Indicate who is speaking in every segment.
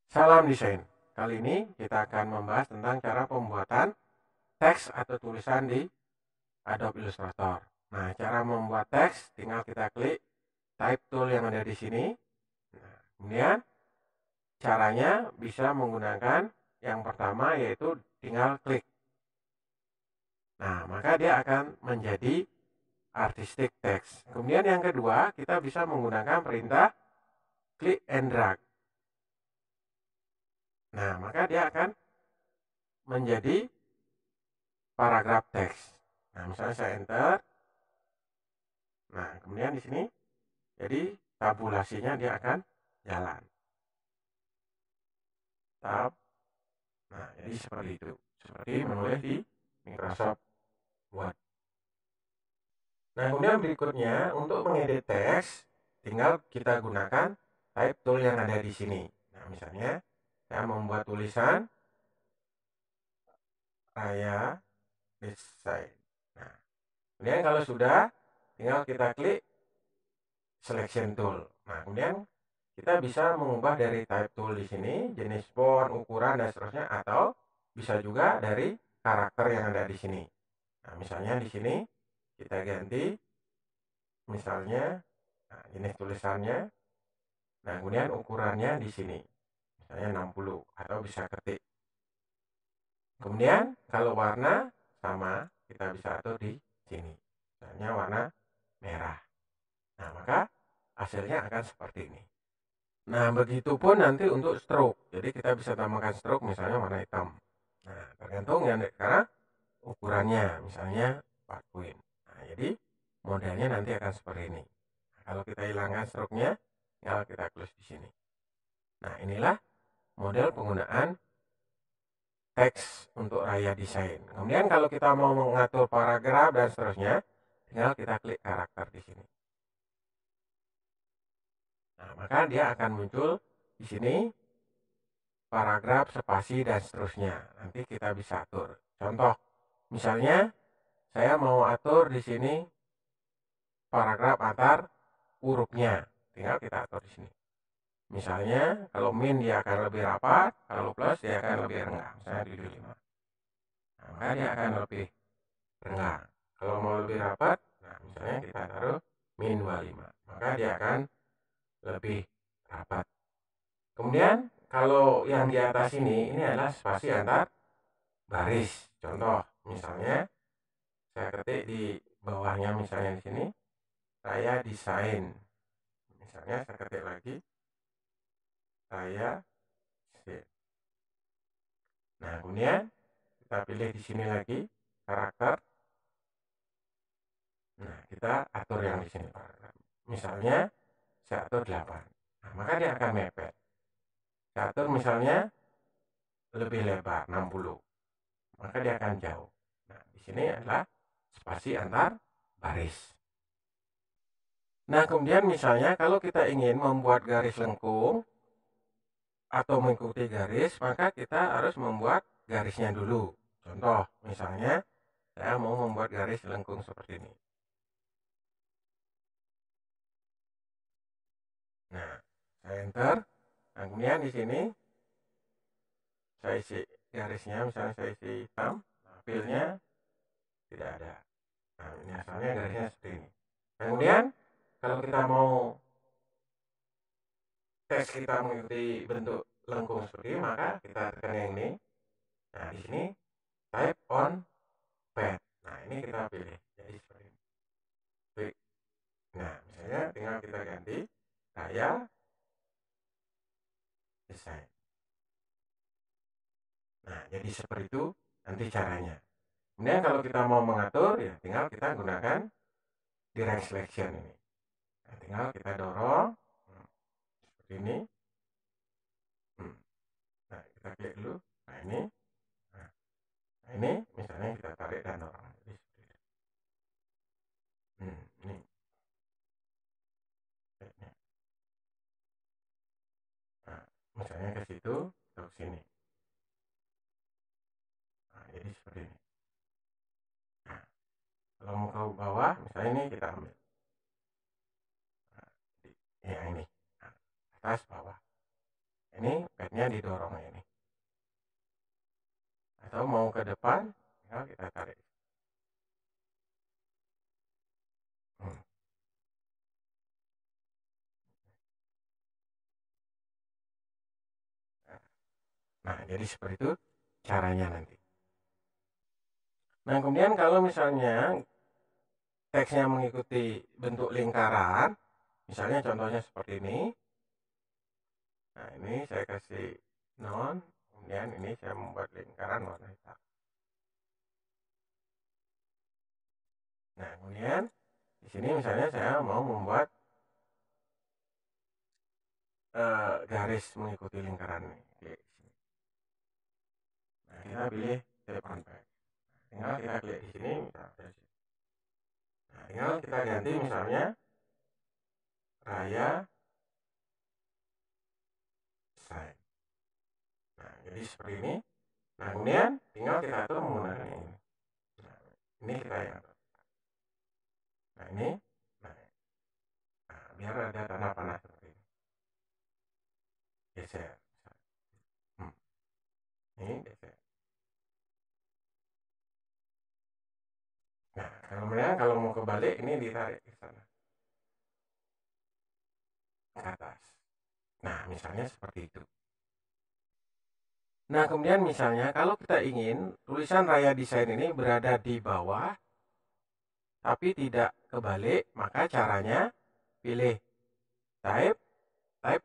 Speaker 1: Salam desain. Kali ini kita akan membahas tentang cara pembuatan teks atau tulisan di Adobe Illustrator. Nah, cara membuat teks tinggal kita klik type tool yang ada di sini. Nah, kemudian caranya bisa menggunakan yang pertama yaitu tinggal klik. Nah, maka dia akan menjadi artistic text. Kemudian yang kedua, kita bisa menggunakan perintah click and drag. Nah, maka dia akan menjadi paragraf teks. Nah, misalnya saya enter. Nah, kemudian di sini jadi tabulasinya dia akan jalan. Tab. Nah, jadi seperti itu. Seperti menulis di Microsoft Word. Nah, kemudian berikutnya untuk mengedit teks tinggal kita gunakan type tool yang ada di sini. Nah, misalnya saya membuat tulisan Raya Desain. Nah, kemudian kalau sudah tinggal kita klik selection tool. Nah, kemudian kita bisa mengubah dari type tool di sini, jenis font, ukuran, dan seterusnya, atau bisa juga dari karakter yang ada di sini. Nah, misalnya di sini kita ganti, misalnya jenis tulisannya, nah kemudian ukurannya di sini, misalnya 60, atau bisa ketik. Kemudian kalau warna sama, kita bisa atur di sini, misalnya warna merah. Nah, maka hasilnya akan seperti ini. Nah, begitupun nanti untuk stroke. Jadi kita bisa tambahkan stroke misalnya warna hitam. Nah, tergantung ya karena ukurannya misalnya 4 poin. Nah, jadi modelnya nanti akan seperti ini. Nah, kalau kita hilangkan stroke-nya, tinggal kita close di sini. Nah, inilah model penggunaan teks untuk Raya Desain. Kemudian kalau kita mau mengatur paragraf dan seterusnya, tinggal kita klik karakter di sini. Nah, maka dia akan muncul di sini paragraf, spasi, dan seterusnya. Nanti kita bisa atur. Contoh, misalnya saya mau atur di sini paragraf antar hurufnya. Tinggal kita atur di sini. Misalnya, kalau min dia akan lebih rapat, kalau plus dia akan lebih renggang. Misalnya 75. Nah, maka dia akan lebih renggang. Kalau mau lebih rapat, nah misalnya kita taruh min 25. Maka dia akan lebih rapat. Kemudian, kalau yang di atas ini adalah spasi antar baris. Contoh, misalnya saya ketik di bawahnya misalnya di sini, saya desain. Misalnya saya ketik lagi, saya desain. Nah, kemudian kita pilih di sini lagi karakter. Nah, kita atur yang di sini paragraf. Misalnya saya atur 8. Nah, maka dia akan mepet. Saya atur misalnya lebih lebar 60. Maka dia akan jauh. Nah, di sini adalah spasi antar baris. Nah, kemudian misalnya kalau kita ingin membuat garis lengkung atau mengikuti garis, maka kita harus membuat garisnya dulu. Contoh, misalnya saya mau membuat garis lengkung seperti ini. Nah, saya enter. Nah, kemudian di sini saya isi garisnya, misalnya saya isi hitam, nah, fill-nya tidak ada. Nah, ini asalnya garisnya seperti ini. Kemudian kalau kita mau tes kita mengikuti bentuk lengkung seperti ini, maka kita tekan yang ini. Nah, di sini type on pad. Nah, ini kita pilih. Jadi seperti ini. Klik. Nah, misalnya tinggal kita ganti Raya Desain. Nah, jadi seperti itu nanti caranya. Kemudian kalau kita mau mengatur, ya tinggal kita gunakan direct selection ini. Nah, tinggal kita dorong seperti ini. Nah, kita klik dulu. Nah, ini. Nah, ini misalnya kita tarik dan dorong. Jadi seperti itu. Ini. Nah, misalnya ke situ, ke sini. Nah, jadi seperti ini. Nah, kalau mau ke bawah, misalnya ini kita ambil. Nah, ya ini. Nah, atas, bawah. ini padnya didorong ini, atau mau ke depan tinggal kita tarik. Nah, jadi seperti itu caranya nanti. Nah, kemudian kalau misalnya teksnya mengikuti bentuk lingkaran, misalnya contohnya seperti ini. Nah, ini saya kasih non, kemudian ini saya membuat lingkaran warna hitam. Nah, kemudian di sini misalnya saya mau membuat garis mengikuti lingkaran ini. Klik sini. Nah, kita pilih type on page. Tinggal kita klik di sini, misalnya. Nah, tinggal kita ganti misalnya Raya Sign. Nah, jadi seperti ini. Nah, kemudian tinggal kita atur menggunakan ini. Nah, ini kita yang atur. Nah, ini. Nah, biar ada tanda panah seperti ini. Geser. Ini geser. Nah, kemudian kalau mau kebalik ini ditarik ke sana. Ke atas. Nah, misalnya seperti itu. Nah, kemudian misalnya kalau kita ingin tulisan Raya Desain ini berada di bawah, tapi tidak kebalik, maka caranya pilih type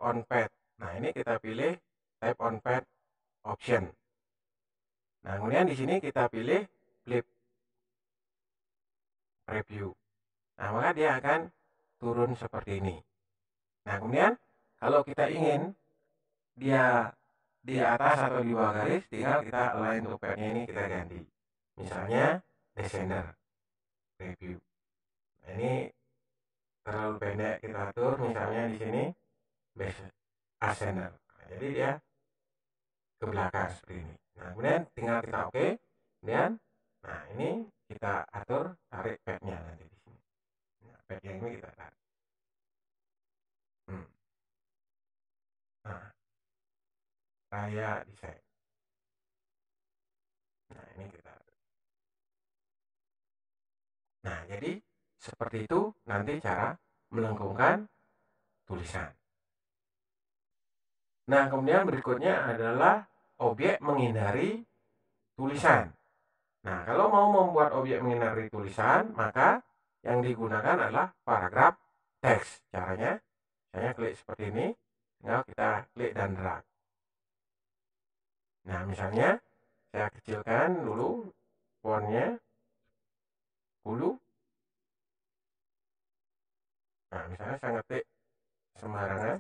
Speaker 1: on pad. Nah, ini kita pilih type on pad option. Nah, kemudian di sini kita pilih flip preview. Nah, maka dia akan turun seperti ini. Nah, kemudian kalau kita ingin dia di atas atau di bawah garis, tinggal kita align to pad-nya ini kita ganti. Misalnya descender preview. Nah, ini terlalu pendek, kita atur misalnya di sini base ascender. Nah, jadi dia ke belakang seperti ini. Nah, kemudian tinggal kita oke. Kemudian nah, ini kita atur tarik pad-nya nanti di sini. Nah, pad yang ini kita tarik. Nah, Raya Desain. Nah, ini kita atur. Nah, jadi seperti itu nanti cara melengkungkan tulisan. Nah, kemudian berikutnya adalah objek menghindari tulisan. Nah, kalau mau membuat objek menghindari tulisan, maka yang digunakan adalah paragraf teks. Caranya, saya klik seperti ini, tinggal kita klik dan drag. Nah, misalnya saya kecilkan dulu fontnya dulu. Nah, misalnya saya ngetik sembarangan.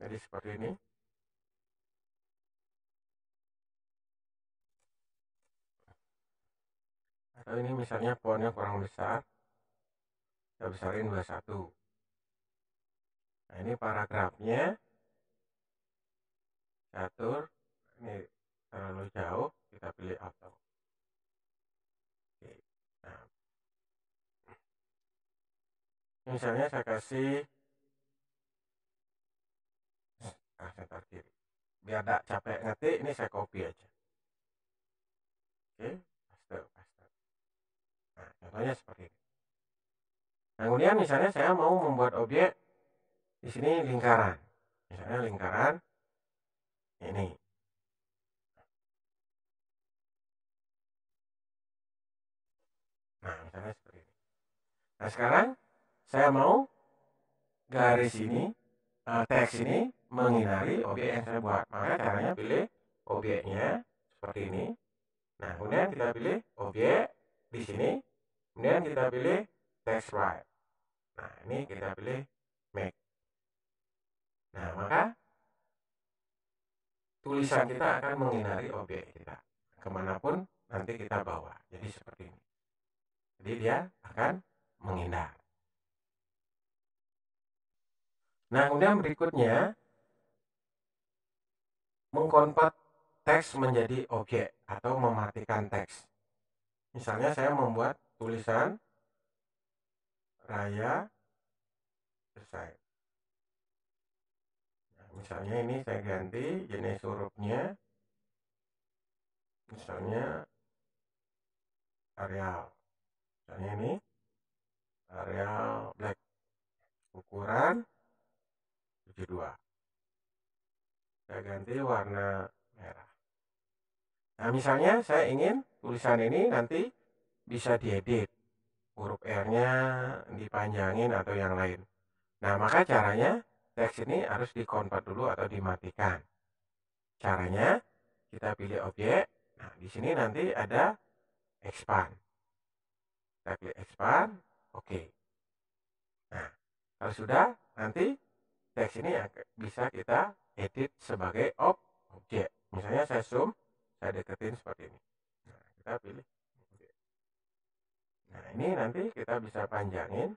Speaker 1: Jadi seperti ini. Atau ini misalnya fontnya kurang besar. Saya besarin 21. Nah, ini paragrafnya. Atur. Ini terlalu jauh. Kita pilih auto. Oke. Nah, misalnya saya kasih senter kiri. Biar tidak capek ngetik, ini saya copy aja. Oke, paste. Nah, contohnya seperti ini. Nah, kemudian misalnya saya mau membuat objek di sini lingkaran. Misalnya lingkaran ini. Nah, misalnya seperti ini. Nah, sekarang saya mau garis ini, teks ini menghindari objek yang saya buat. Maka caranya pilih objeknya seperti ini. Nah, kemudian kita pilih objek di sini. Kemudian kita pilih text right. Nah, ini kita pilih make. Nah, maka tulisan kita akan menghindari objek kita kemanapun nanti kita bawa. Jadi seperti ini. Jadi dia akan menghindar. Nah, kemudian berikutnya mengkonvert teks menjadi objek atau mematikan teks. Misalnya saya membuat tulisan Raya Desain. Nah, Misalnya ini saya ganti jenis hurufnya, misalnya Arial. Misalnya ini Arial Black, ukuran 72. Saya ganti warna merah. Nah, misalnya saya ingin tulisan ini nanti bisa diedit, huruf R-nya dipanjangin atau yang lain. Nah, maka caranya teks ini harus dikonvert dulu atau dimatikan. Caranya kita pilih objek. Nah, di sini nanti ada expand. Kita klik expand, oke. Nah, kalau sudah, nanti teks ini bisa kita edit sebagai objek. Misalnya saya zoom, saya deketin seperti ini. Nah, kita pilih objek. Nah, ini nanti kita bisa panjangin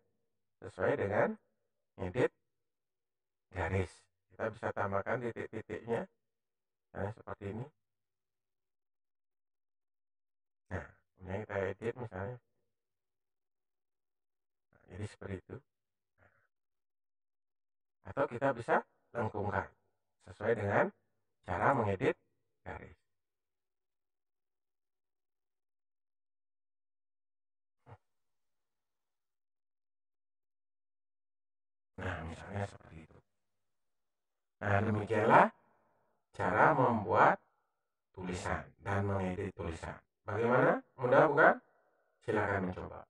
Speaker 1: sesuai dengan edit garis. Kita bisa tambahkan titik-titiknya, nah seperti ini. Nah, kemudian kita edit misalnya. Nah, jadi seperti itu. Atau kita bisa lengkungkan sesuai dengan cara mengedit garis. Nah, misalnya seperti itu. Nah, demikianlah cara membuat tulisan dan mengedit tulisan. Bagaimana? Mudah bukan? Silakan mencoba.